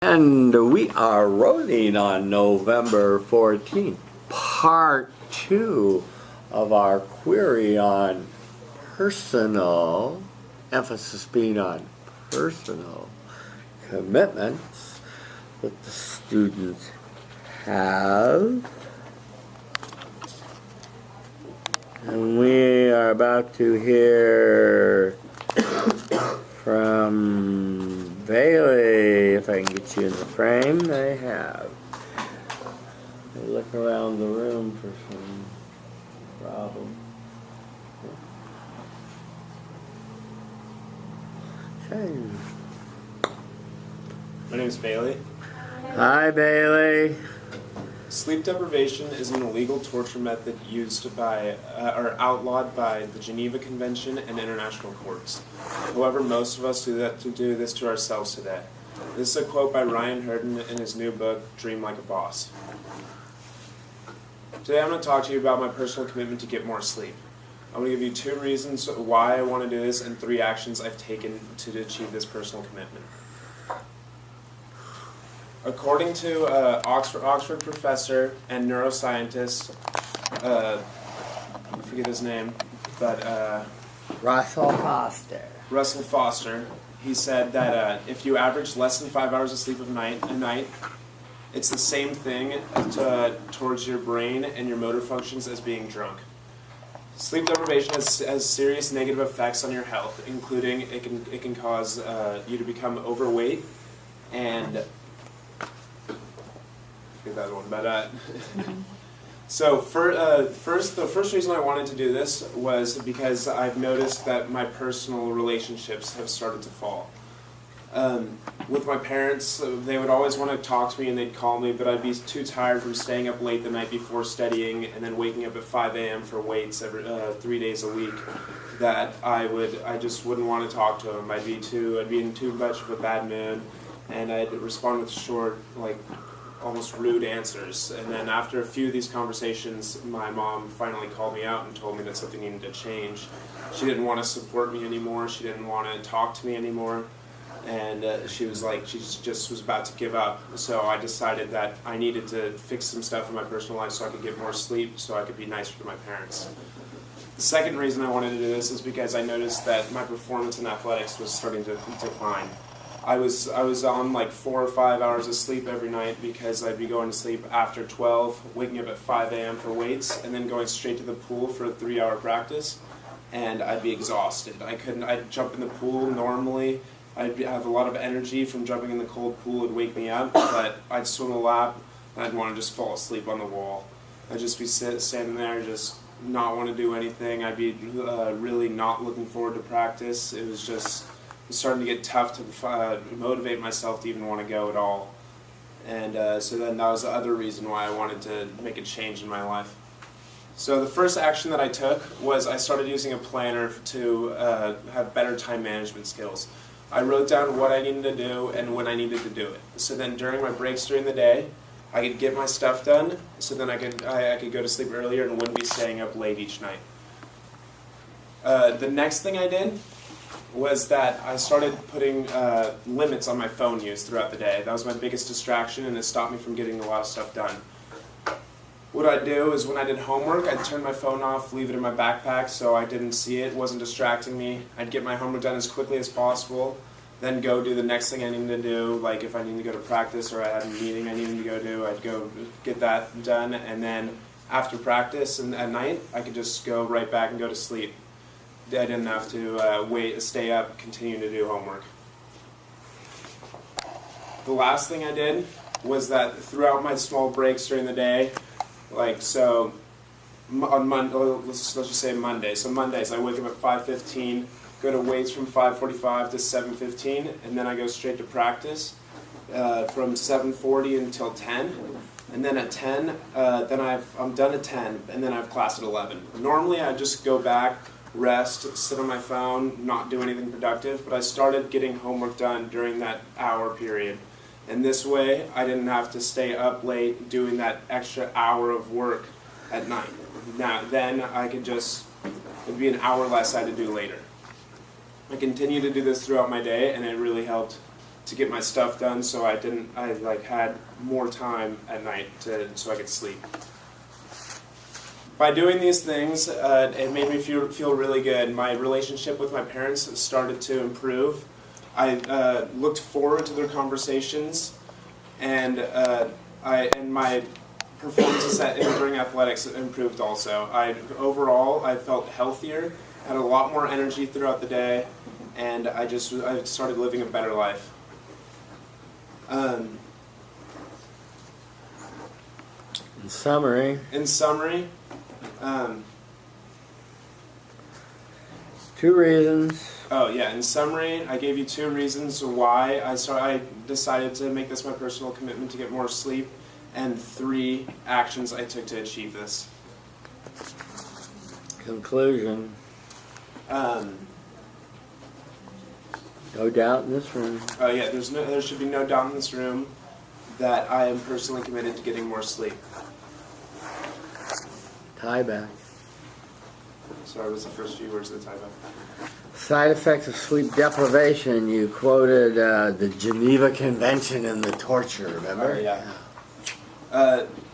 And we are rolling on November 14th, part 2 of our query on personal, emphasis being on personal commitments that the students have. And we are about to hear from Bailey, if I can get you in the frame. They have. They look around the room for some problem. Okay. My name is Bailey. Hi, Bailey. Sleep deprivation is an illegal torture method used by, or outlawed by the Geneva Convention and international courts. However, most of us do this to ourselves today. This is a quote by Ryan Hurden in his new book, Dream Like a Boss. Today I'm going to talk to you about my personal commitment to get more sleep. I'm going to give you 2 reasons why I want to do this and 3 actions I've taken to achieve this personal commitment. According to Oxford professor and neuroscientist, I forget his name, but Russell Foster, he said that if you average less than 5 hours of sleep a night, it's the same thing towards your brain and your motor functions as being drunk. Sleep deprivation has serious negative effects on your health, including it can cause you to become overweight and that one, but so the first reason I wanted to do this was because I've noticed that my personal relationships have started to fall. With my parents, they would always want to talk to me and they'd call me, but I'd be too tired from staying up late the night before studying and then waking up at 5 a.m. for weights every 3 days a week that I just wouldn't want to talk to them. I'd be in too much of a bad mood, and I'd respond with short, almost rude answers. And then after a few of these conversations, my mom finally called me out and told me that something needed to change. She didn't want to support me anymore. She didn't want to talk to me anymore. And she was about to give up. So I decided that I needed to fix some stuff in my personal life so I could get more sleep, so I could be nicer to my parents. The second reason I wanted to do this is because I noticed that my performance in athletics was starting to decline. I was on 4 or 5 hours of sleep every night because I'd be going to sleep after 12, waking up at 5 a.m. for weights, and then going straight to the pool for a 3-hour practice, and I'd be exhausted. I'd jump in the pool normally. I'd have a lot of energy from jumping in the cold pool. It'd wake me up, but I'd swim a lap, and I'd want to just fall asleep on the wall. I'd just be standing there, just not want to do anything. I'd be really not looking forward to practice. It was starting to get tough to motivate myself to even want to go at all. And so then that was the other reason why I wanted to make a change in my life. So the first action that I took was I started using a planner to have better time management skills. I wrote down what I needed to do and when I needed to do it. So then during my breaks during the day, I could get my stuff done, so then I could go to sleep earlier and wouldn't be staying up late each night. The next thing I did was that I started putting limits on my phone use throughout the day. That was my biggest distraction, and it stopped me from getting a lot of stuff done. What I'd do is when I did homework, I'd turn my phone off, leave it in my backpack so I didn't see it, wasn't distracting me. I'd get my homework done as quickly as possible, then go do the next thing I needed to do, like if I needed to go to practice or I had a meeting I needed to go to, I'd go get that done, and then after practice and at night, I could just go right back and go to sleep. I didn't have to stay up, continue to do homework. The last thing I did was that throughout my small breaks during the day, on Monday, let's just say Monday. So Mondays, I wake up at 5:15, go to weights from 5:45 to 7:15, and then I go straight to practice from 7:40 until 10. And then at 10, I'm done at 10, and then I have class at 11. Normally, I just go back, rest, sit on my phone, not do anything productive, but I started getting homework done during that hour period. And this way, I didn't have to stay up late doing that extra hour of work at night. Now, then I could it'd be an hour less I had to do later. I continued to do this throughout my day, and it really helped to get my stuff done, so I had more time at night so I could sleep. By doing these things, it made me feel really good. My relationship with my parents started to improve. I looked forward to their conversations, and my performances during athletics improved also. Overall, I felt healthier, had a lot more energy throughout the day, and I started living a better life. In summary, two reasons. Oh yeah, in summary, I gave you 2 reasons why I decided to make this my personal commitment to get more sleep, and 3 actions I took to achieve this. Conclusion. No doubt in this room. Oh yeah, there should be no doubt in this room that I am personally committed to getting more sleep. Tie back. Sorry, what's the first few words of the tie back? Side effects of sleep deprivation. You quoted the Geneva Convention and the torture, remember? Oh, yeah.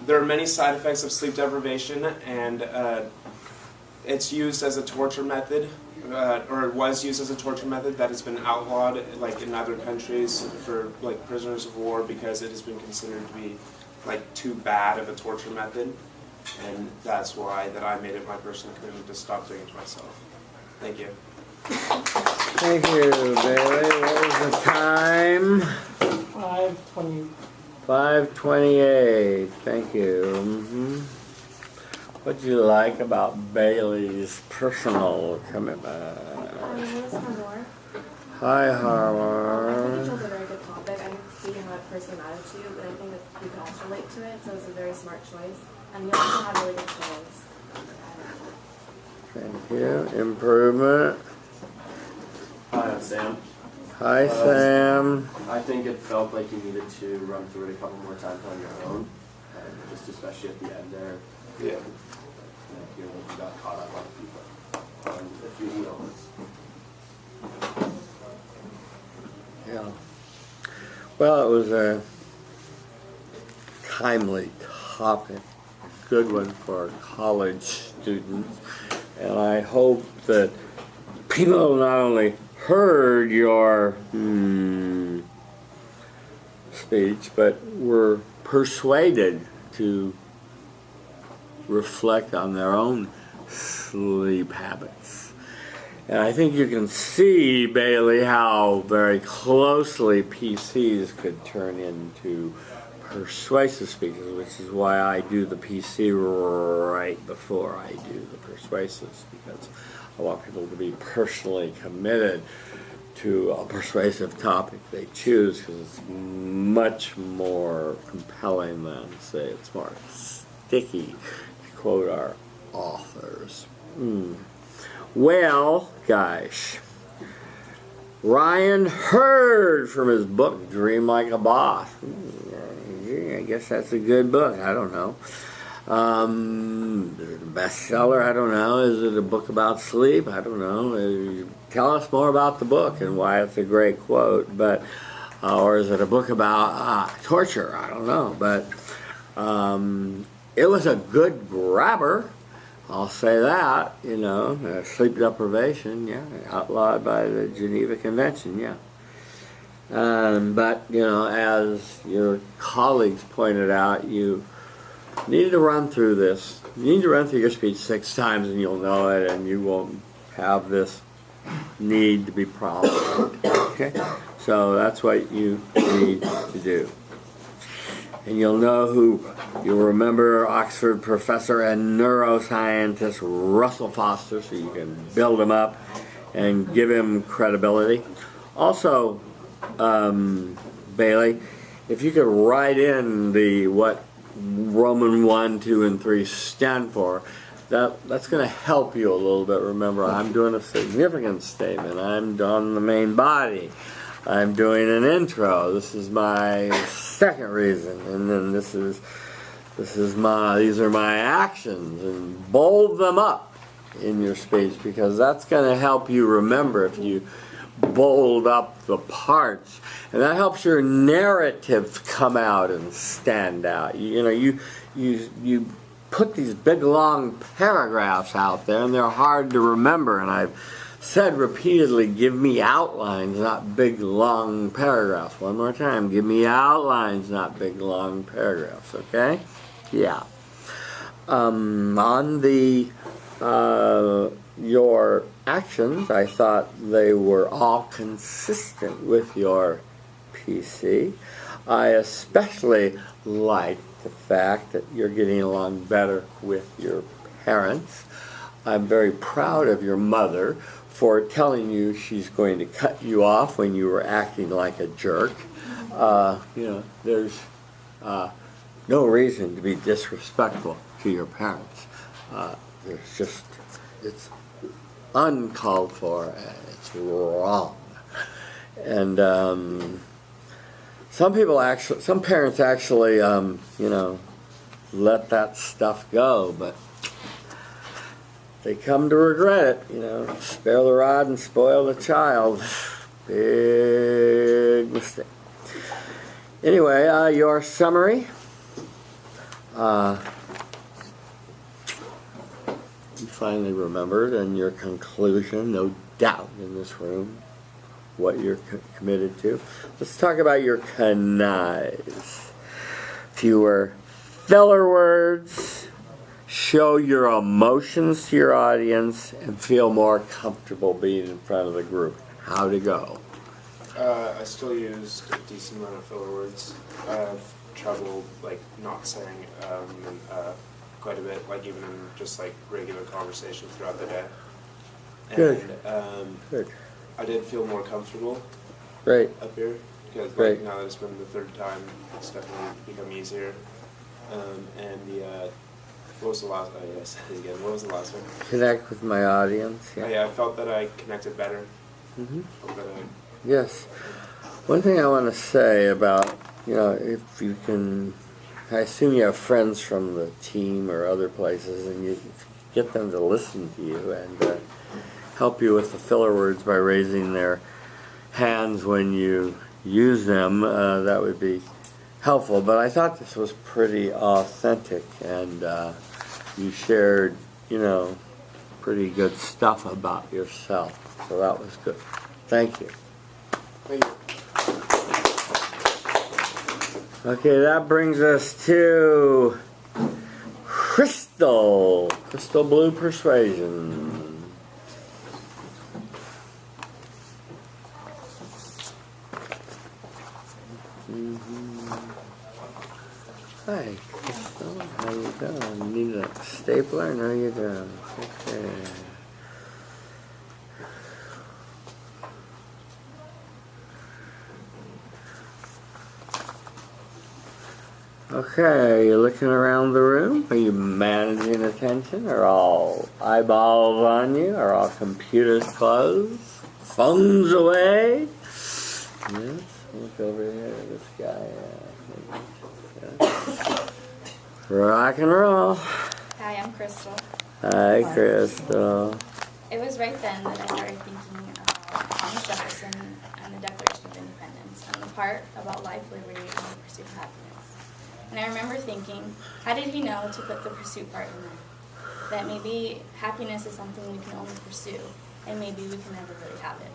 There are many side effects of sleep deprivation, and it's used as a torture method, or it was used as a torture method that has been outlawed, in other countries for prisoners of war, because it has been considered to be too bad of a torture method, and that's why I made it my personal commitment to stop doing it to myself. Thank you. Thank you, Bailey. What was the time? 5:20. 5:28. Thank you. What do you like about Bailey's personal commitment? Hi, Harmar. I think it's a very good topic. I didn't see him have a personal attitude, but I think that you can also relate to it, so it's a very smart choice. And you also have really good skills. Thank you. Improvement. Hi, I'm Sam. Hi, Sam. I think it felt like you needed to run through it a couple more times on your own, just especially at the end there. Yeah. You got caught up on people, on a few moments. Yeah. Well, it was a timely topic, a good one for college students, and I hope that people not only heard your speech, but were persuaded to reflect on their own sleep habits. And I think you can see, Bailey, how very closely PCs could turn into persuasive speeches, which is why I do the PC right before I do the persuasives, because I want people to be personally committed to a persuasive topic they choose, because it's much more compelling than, say, it's more sticky, to quote our authors. Well, gosh, Ryan Hurd from his book, Dream Like a Boss. I guess that's a good book. I don't know. Is it a bestseller? I don't know. Is it a book about sleep? I don't know. Tell us more about the book and why it's a great quote. But or is it a book about torture? I don't know. But it was a good grabber. I'll say that. Sleep deprivation, yeah, outlawed by the Geneva Convention, yeah. But as your colleagues pointed out, you need to run through this. You need to run through your speech 6 times and you'll know it, and you won't have this need to be problem. Okay? So that's what you need to do. And you'll remember Oxford professor and neuroscientist Russell Foster, so you can build him up and give him credibility. Also, Bailey, if you could write in what Roman 1, 2, and 3 stand for, that's going to help you a little bit. Remember, I'm doing a significant statement. I'm on the main body. I'm doing an intro. This is my second reason, and then these are my actions, and bold them up in your speech, because that's going to help you remember. If you bold up the parts, and that helps your narrative come out and stand out. You put these big long paragraphs out there, and they're hard to remember. And I've said repeatedly, give me outlines, not big long paragraphs. One more time, give me outlines, not big long paragraphs. Okay? Yeah. On the your actions, I thought they were all consistent with your PC. I especially liked the fact that you're getting along better with your parents. I'm very proud of your mother for telling you she's going to cut you off when you were acting like a jerk. There's no reason to be disrespectful to your parents. It's uncalled for and it's wrong. And some parents actually, let that stuff go, but they come to regret it, spare the rod and spoil the child. Big mistake. Anyway, your summary. You finally remembered, and your conclusion, no doubt in this room, what you're committed to. Let's talk about your connives. Fewer filler words. Show your emotions to your audience and feel more comfortable being in front of the group. How to go? I still used a decent amount of filler words. I have trouble not saying quite a bit, even in just regular conversation throughout the day. Good. And Good. I did feel more comfortable Great. up here because Great. now that it's been the third time, it's definitely become easier. What was the last? Oh, yeah, I said it again. What was the last one? Connect with my audience. Yeah, I felt that I connected better. Mm-hmm. Felt that Yes. One thing I want to say about, if you can, I assume you have friends from the team or other places, and you get them to listen to you and help you with the filler words by raising their hands when you use them, that would be helpful. But I thought this was pretty authentic, and you shared, pretty good stuff about yourself. So that was good. Thank you. Thank you. Okay, that brings us to Crystal. Crystal Blue Persuasion. Hi, Crystal. How you doing? You need a stapler? No, you don't. Okay. Okay, you looking around the room? Are you managing attention? Are all eyeballs on you? Are all computers closed? Phones away? Yes, look over here, this guy. Rock and roll. Hi, I'm Crystal. Hi, Crystal. It was right then that I started thinking about Thomas Jefferson and the Declaration of Independence and the part about life, liberty, and the pursuit of happiness. And I remember thinking, how did he know to put the pursuit part in there? That maybe happiness is something we can only pursue, and maybe we can never really have it.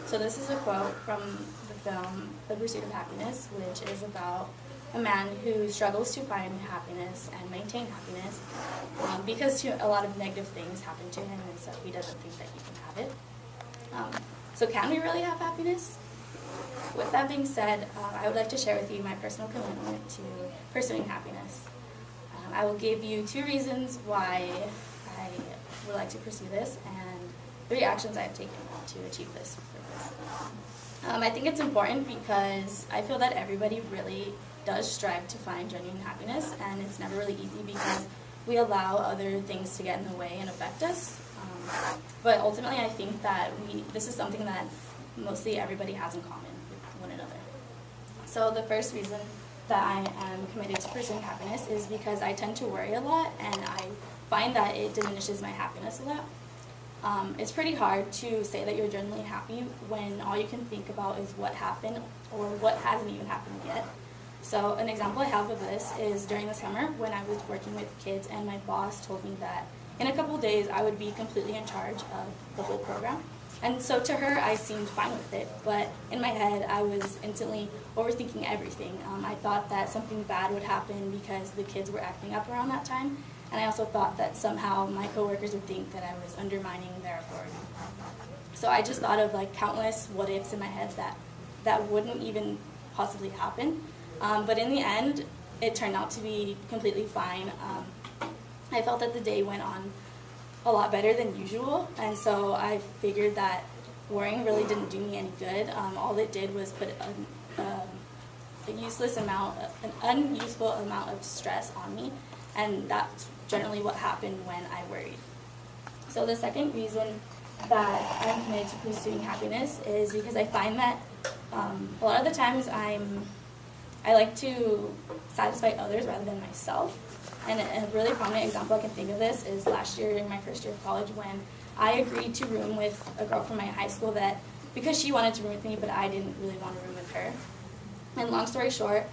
So this is a quote from the film The Pursuit of Happiness, which is about a man who struggles to find happiness and maintain happiness because a lot of negative things happen to him, and so he doesn't think that he can have it. So can we really have happiness? With that being said, I would like to share with you my personal commitment to pursuing happiness. I will give you 2 reasons why I would like to pursue this and 3 actions I have taken to achieve this purpose. I think it's important because I feel that everybody really does strive to find genuine happiness, and it's never really easy because we allow other things to get in the way and affect us. But ultimately, I think that this is something that mostly everybody has in common with one another. So the first reason that I am committed to pursuing happiness is because I tend to worry a lot, and I find that it diminishes my happiness a lot. It's pretty hard to say that you're genuinely happy when all you can think about is what happened or what hasn't even happened yet. So an example I have of this is during the summer when I was working with kids and my boss told me that in a couple of days I would be completely in charge of the whole program. And so to her, I seemed fine with it, but in my head, I was instantly overthinking everything. I thought that something bad would happen because the kids were acting up around that time, and I also thought that somehow my coworkers would think that I was undermining their authority. So I just thought of like countless what-ifs in my head that wouldn't even possibly happen. But in the end, it turned out to be completely fine. I felt that the day went on a lot better than usual, and so I figured that worrying really didn't do me any good. All it did was put an unuseful amount of stress on me, and that's generally what happened when I worried. So the second reason that I'm committed to pursuing happiness is because I find that a lot of the times I like to satisfy others rather than myself. And a really prominent example I can think of this is last year in my first year of college when I agreed to room with a girl from my high school that because she wanted to room with me, but I didn't really want to room with her. And long story short,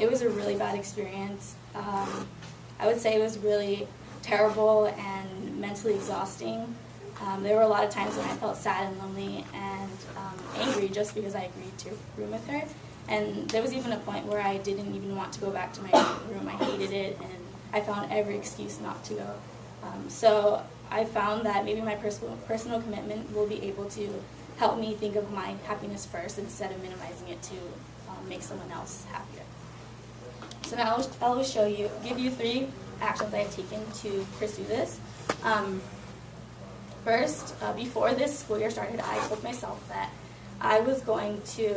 it was a really bad experience. I would say it was really terrible and mentally exhausting. There were a lot of times when I felt sad and lonely and angry just because I agreed to room with her. And there was even a point where I didn't even want to go back to my room. I hated it, and I found every excuse not to go. So I found that maybe my personal commitment will be able to help me think of my happiness first instead of minimizing it to make someone else happier. So now I'll give you 3 actions I've taken to pursue this. First, before this school year started, I told myself that I was going to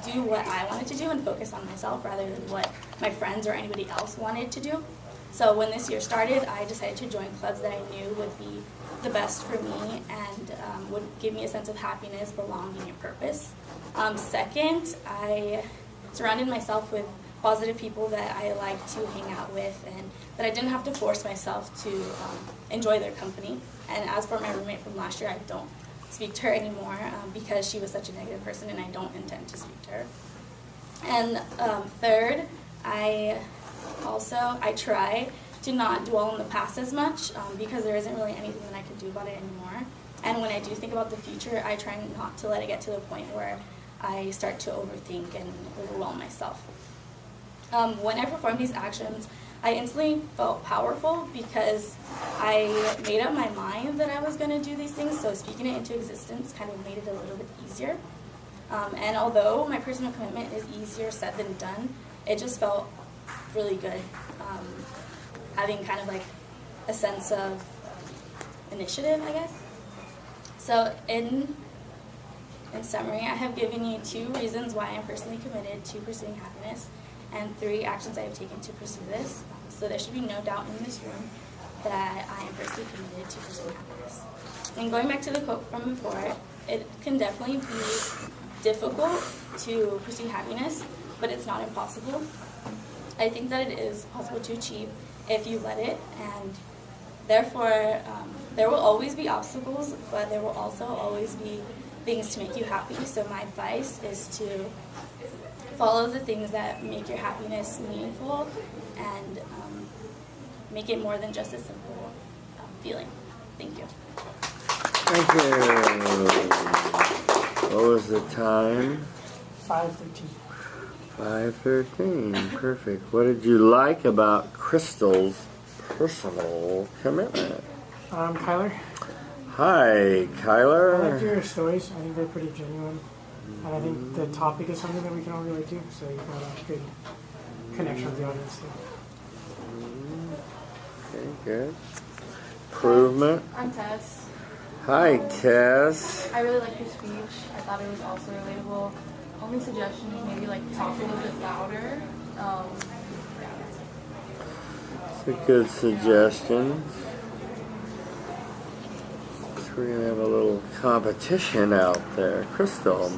do what I wanted to do and focus on myself rather than what my friends or anybody else wanted to do. So when this year started, I decided to join clubs that I knew would be the best for me and would give me a sense of happiness, belonging, and purpose. Second, I surrounded myself with positive people that I like to hang out with and that I didn't have to force myself to enjoy their company. And as for my roommate from last year, I don't speak to her anymore because she was such a negative person and I don't intend to speak to her. And third, I try to not dwell on the past as much because there isn't really anything that I can do about it anymore. And when I do think about the future, I try not to let it get to the point where I start to overthink and overwhelm myself. When I performed these actions, I instantly felt powerful because I made up my mind that I was going to do these things, so speaking it into existence kind of made it a little bit easier. And although my personal commitment is easier said than done, it just felt really good, having kind of like a sense of initiative, I guess. So in summary, I have given you 2 reasons why I'm personally committed to pursuing happiness and 3 actions I have taken to pursue this. So there should be no doubt in this room that I am personally committed to pursuing happiness. And going back to the quote from before, it can definitely be difficult to pursue happiness, but it's not impossible. I think that it is possible to achieve if you let it, and therefore there will always be obstacles, but there will also always be things to make you happy. So my advice is to follow the things that make your happiness meaningful and make it more than just a simple feeling. Thank you. Thank you. What was the time? 5:13. 5:13. Perfect. What did you like about Crystal's personal commitment? Kyler, Hi, I like Kyler. your stories. I think they're pretty genuine. And I think the topic is something that we can all relate to, so you've got a good connection with the audience too. Okay, good. Improvement. I'm Tess. Hi, Tess. I really liked your speech. I thought it was also relatable. Only suggestion is maybe like talk a little bit louder. It's a good suggestion. So we're going to have a little competition out there. Crystal.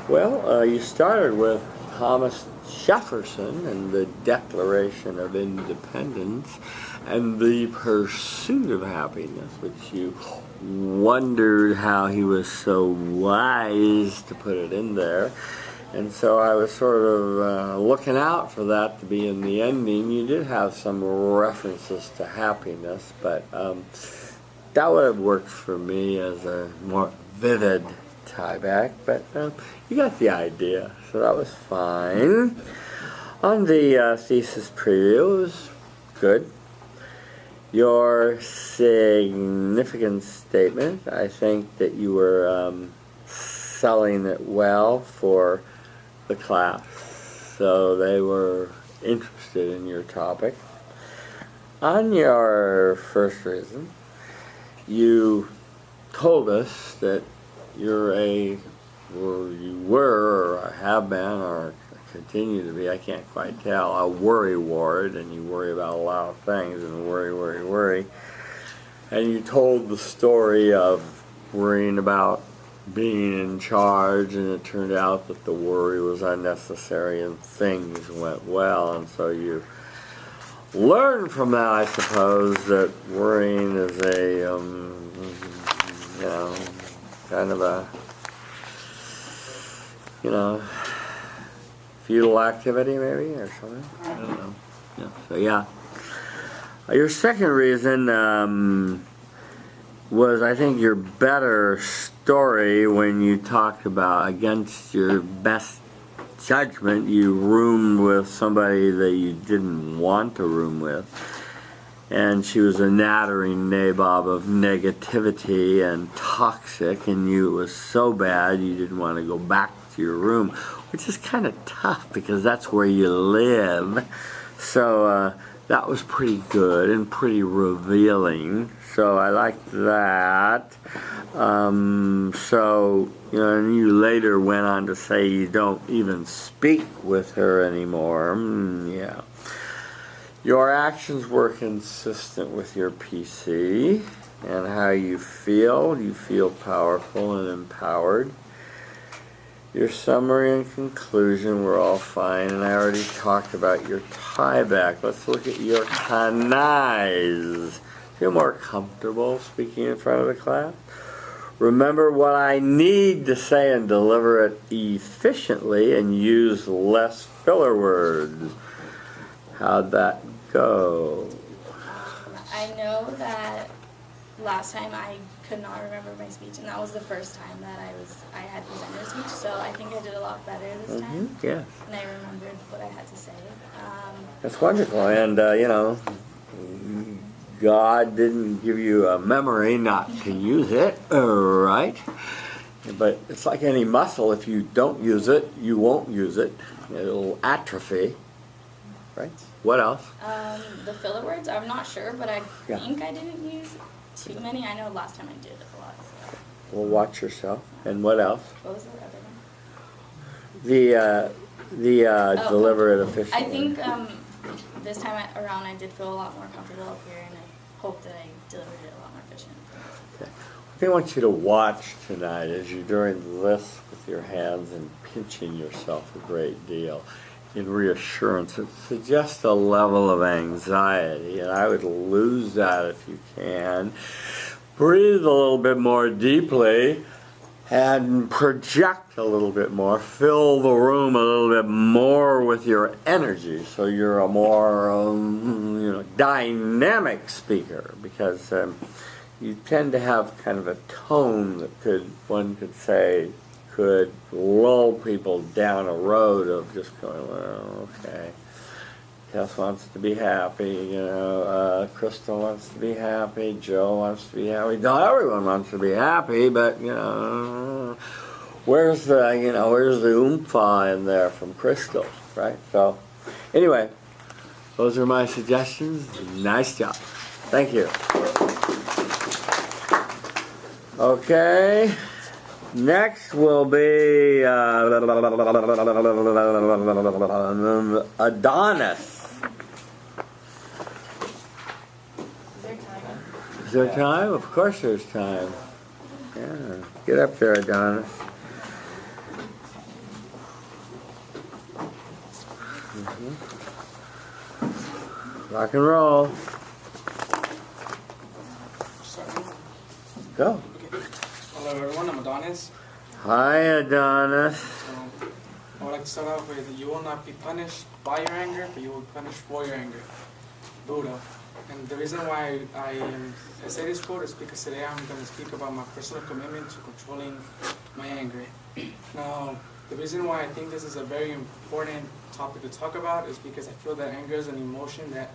Well, you started with Thomas Jefferson and the Declaration of Independence and the pursuit of happiness, which you wondered how he was so wise to put it in there. And so I was sort of looking out for that to be in the ending. You did have some references to happiness, but that would have worked for me as a more vivid tie back. But you got the idea, so that was fine. On the thesis preview, it was good. Your significance statement, I think that you were selling it well for the class, so they were interested in your topic. On your first reason, you told us that you're you were, or have been, or continue to be, I can't quite tell, a worry ward, and you worry about a lot of things, and worry. And you told the story of worrying about being in charge, and it turned out that the worry was unnecessary and things went well, and so you learned from that, I suppose, that worrying is a, kind of a, futile activity maybe, or something. I don't know. Yeah. So yeah. Your second reason was, I think, your better story when you talked about, against your best judgment, you roomed with somebody that you didn't want to room with. And she was a nattering nabob of negativity and toxic, and it was so bad you didn't want to go back to your room, which is kind of tough because that's where you live. So that was pretty good and pretty revealing. So I liked that. And you later went on to say you don't even speak with her anymore. Yeah. Your actions were consistent with your PC and how you feel. You feel powerful and empowered. Your summary and conclusion were all fine, and I already talked about your tie back. Let's look at your kanais. Feel more comfortable speaking in front of the class? Remember what I need to say and deliver it efficiently and use less filler words. How'd that go? I know that last time I could not remember my speech, and that was the first time that I had presented a speech, so I think I did a lot better this time. Yeah. And I remembered what I had to say. That's wonderful, and God didn't give you a memory not to use it, right? But it's like any muscle. If you don't use it, you won't use it. It'll atrophy, right? What else? The filler words, I'm not sure, but I Yeah. think I didn't use too many. I know last time I did a lot. So. Well, watch yourself. And what else? What was the other one? Deliver it efficiently. I think this time around I did feel a lot more comfortable up here, and I hope that I delivered it a lot more efficiently. Okay. I want you to watch tonight as you're doing this with your hands and pinching yourself a great deal in reassurance. It suggests a level of anxiety, and I would lose that if you can. Breathe a little bit more deeply and project a little bit more. Fill the room a little bit more with your energy, so you're a more dynamic speaker, because you tend to have kind of a tone that one could say could lull people down a road of just going, well, okay, Tess wants to be happy, Crystal wants to be happy, Joe wants to be happy. No, everyone wants to be happy, but where's the oomph in there from Crystal, right? So, anyway, those are my suggestions. Nice job. Thank you. Okay. Next will be Adonis. Is there time? Of course there's time. Yeah. Get up there, Adonis. Rock and roll. Go. Hello everyone, I'm Adonis. Hi, Adonis. So, I would like to start off with, you will not be punished by your anger, but you will be punished for your anger. Buddha. And the reason why I say this quote is because today I'm going to speak about my personal commitment to controlling my anger. Now, the reason why I think this is a very important topic to talk about is because I feel that anger is an emotion that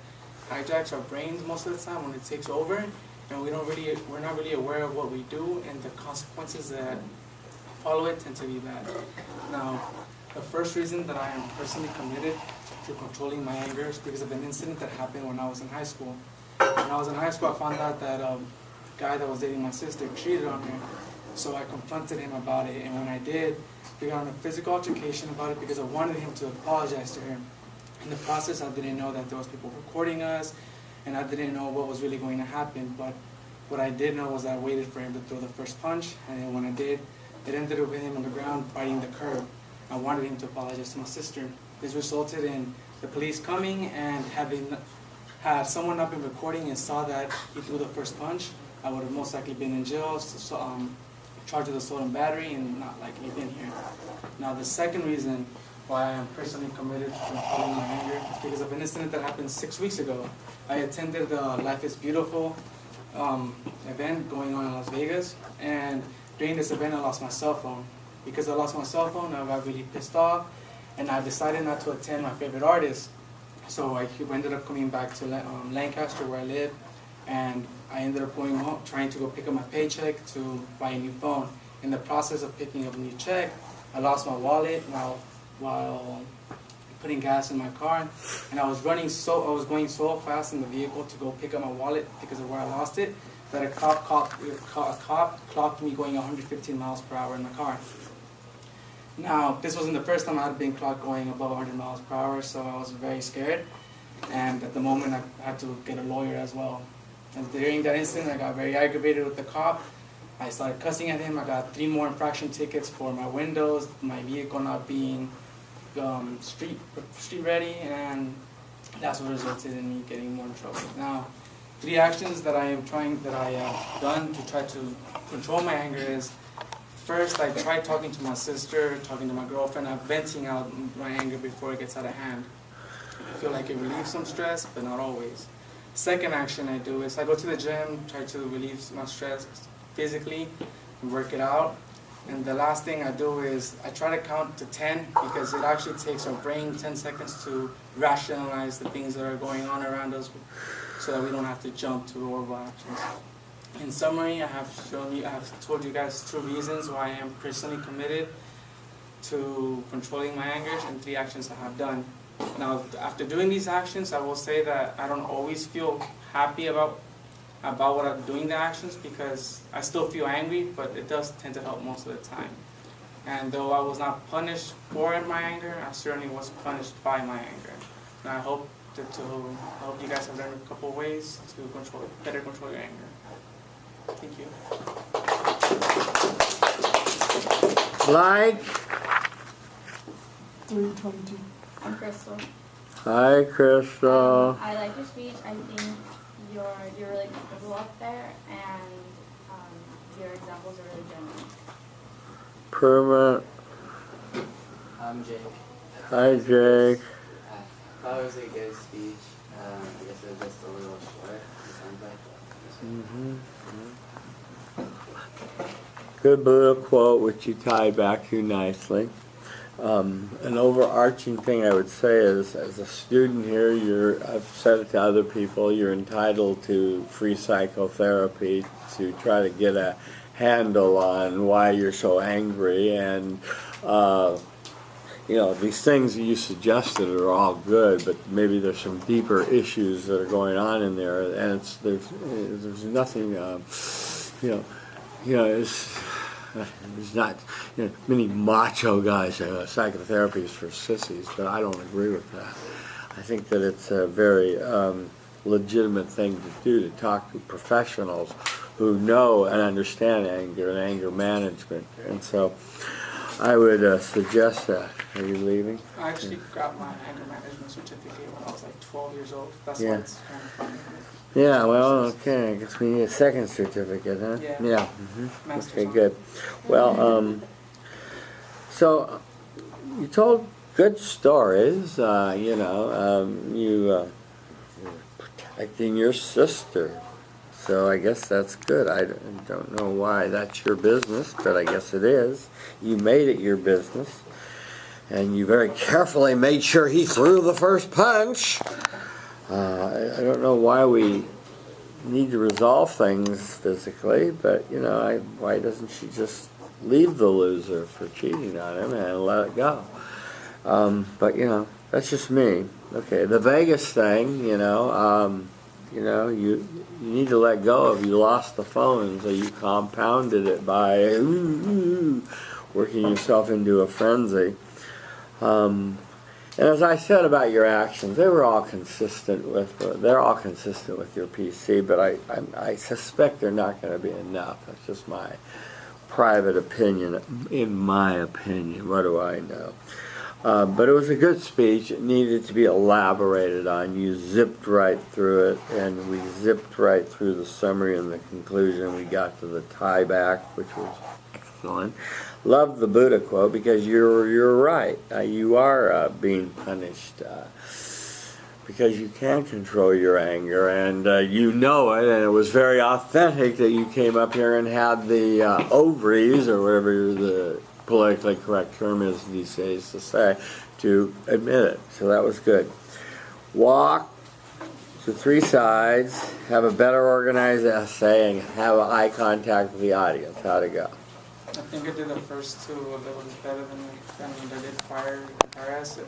hijacks our brains most of the time when it takes over, and we're not really aware of what we do, and the consequences that follow it tend to be bad. Now, the first reason that I am personally committed to controlling my anger is because of an incident that happened when I was in high school. When I was in high school, I found out that a guy that was dating my sister cheated on her, so I confronted him about it, and when I did, we got in a physical altercation about it because I wanted him to apologize to her. In the process, I didn't know that there was people recording us, and I didn't know what was really going to happen, but what I did know was that I waited for him to throw the first punch, and then when I did, it ended up with him on the ground biting the curb. I wanted him to apologize to my sister. This resulted in the police coming, and had someone not been recording and saw that he threw the first punch, I would have most likely been in jail, charged with assault and battery, and not likely been here. Now, the second reason why I am personally committed to controlling my anger is because of an incident that happened 6 weeks ago. I attended the Life is Beautiful event going on in Las Vegas, and during this event I lost my cell phone. Because I lost my cell phone, I got really pissed off, and I decided not to attend my favorite artist. So I ended up coming back to Lancaster, where I live, and I ended up going home, trying to go pick up my paycheck to buy a new phone. In the process of picking up a new check, I lost my wallet while putting gas in my car, and I was going so fast in the vehicle to go pick up my wallet because of where I lost it, that a cop clocked me going 115 miles per hour in my car. Now, this wasn't the first time I had been clocked going above 100 miles per hour, so I was very scared, and at the moment I had to get a lawyer as well. And during that incident, I got very aggravated with the cop. I started cussing at him. I got 3 more infraction tickets for my windows, my vehicle not being street ready, and that's what resulted in me getting more in trouble. Now, 3 actions that I have done to try to control my anger is, first, I tried talking to my sister, talking to my girlfriend. I'm venting out my anger before it gets out of hand. I feel like it relieves some stress, but not always. Second action I do is I go to the gym, try to relieve my stress physically, and work it out. And the last thing I do is I try to count to 10, because it actually takes our brain 10 seconds to rationalize the things that are going on around us, so that we don't have to jump to horrible actions. In summary, I have told you guys 2 reasons why I am personally committed to controlling my anger, and 3 actions I have done. Now, after doing these actions, I will say that I don't always feel happy about what I'm doing the actions, because I still feel angry, but it does tend to help most of the time. And though I was not punished for my anger, I certainly was punished by my anger. And I hope you guys have learned a couple ways to better control your anger. Thank you. Like. 322. I'm Crystal. Hi, Crystal. I like your speech. I think you're really comfortable up there, and your examples are really genuine. Perma. I'm Jake. Hi, Jake. I thought it was a good speech. I guess it was just a little short. Good Buddha quote, which you tie back to nicely. An overarching thing I would say is, as a student here, I've said it to other people, you're entitled to free psychotherapy to try to get a handle on why you're so angry, and these things you suggested are all good, but maybe there's some deeper issues that are going on in there, and there's nothing, there's not many macho guys say psychotherapy is for sissies, but I don't agree with that. I think that it's a very legitimate thing to do, to talk to professionals who know and understand anger and anger management. And so I would suggest that. Are you leaving? I actually grabbed my anger management certificate when I was like 12 years old. That's Yeah. why it's kind of fun. Yeah, well, okay. I guess we need a second certificate, huh? Yeah. Okay, Master's good. Well, so you told good stories. You're protecting your sister. So I guess that's good. I don't know why that's your business, but I guess it is. You made it your business. And you very carefully made sure he threw the first punch. I don't know why we need to resolve things physically, but, why doesn't she just leave the loser for cheating on him and let it go? But, that's just me. Okay, the Vegas thing, you need to let go of. You lost the phone, so you compounded it by working yourself into a frenzy. And as I said about your actions, they're all consistent with your PC. But I suspect they're not going to be enough. That's just my private opinion. In my opinion, what do I know? But it was a good speech. It needed to be elaborated on. You zipped right through it, and we zipped right through the summary and the conclusion. We got to the tie back, which was excellent. Love the Buddha quote because you're right. You are being punished because you can control your anger, and you know it. And it was very authentic that you came up here and had the ovaries, or whatever the politically correct term is these days to say, to admit it. So that was good. Walk to three sides, have a better organized essay, and have eye contact with the audience. How'd it go? I think I did the first two a little bit better than I did prior essay.